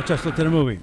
Let's look at a movie.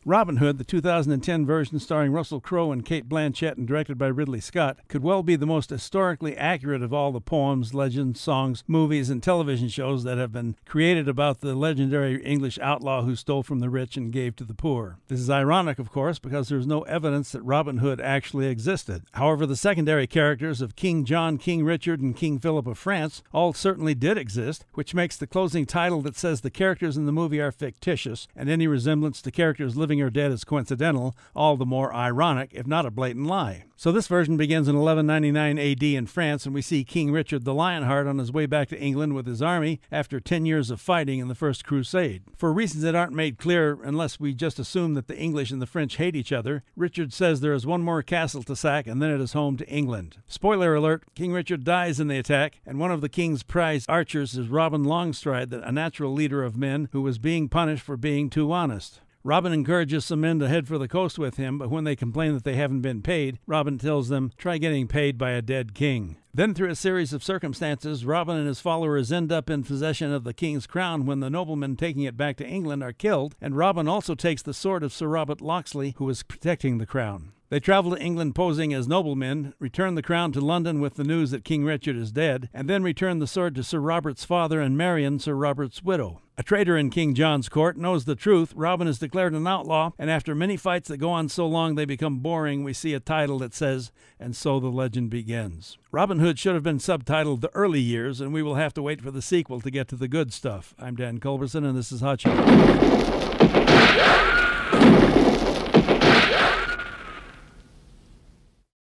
Robin Hood, the 2010 version starring Russell Crowe and Cate Blanchett and directed by Ridley Scott, could well be the most historically accurate of all the poems, legends, songs, movies, and television shows that have been created about the legendary English outlaw who stole from the rich and gave to the poor. This is ironic, of course, because there's no evidence that Robin Hood actually existed. However, the secondary characters of King John, King Richard, and King Philip of France all certainly did exist, which makes the closing title that says the characters in the movie are fictitious and any resemblance to characters living or dead is coincidental, all the more ironic, if not a blatant lie. So this version begins in 1199 AD in France, and we see King Richard the Lionheart on his way back to England with his army after 10 years of fighting in the First Crusade. For reasons that aren't made clear unless we just assume that the English and the French hate each other, Richard says there is one more castle to sack and then it is home to England. Spoiler alert, King Richard dies in the attack, and one of the king's prized archers is Robin Longstride, a natural leader of men who was being punished for being too honest. Robin encourages some men to head for the coast with him, but when they complain that they haven't been paid, Robin tells them, try getting paid by a dead king. Then, through a series of circumstances, Robin and his followers end up in possession of the king's crown when the noblemen taking it back to England are killed, and Robin also takes the sword of Sir Robert Locksley, who was protecting the crown. They travel to England posing as noblemen, return the crown to London with the news that King Richard is dead, and then return the sword to Sir Robert's father and Marion, Sir Robert's widow. A traitor in King John's court knows the truth. Robin is declared an outlaw, and after many fights that go on so long they become boring, we see a title that says, "And so the legend begins." Robin Hood should have been subtitled The Early Years, and we will have to wait for the sequel to get to the good stuff. I'm Dan Culberson, and this is Hotshots.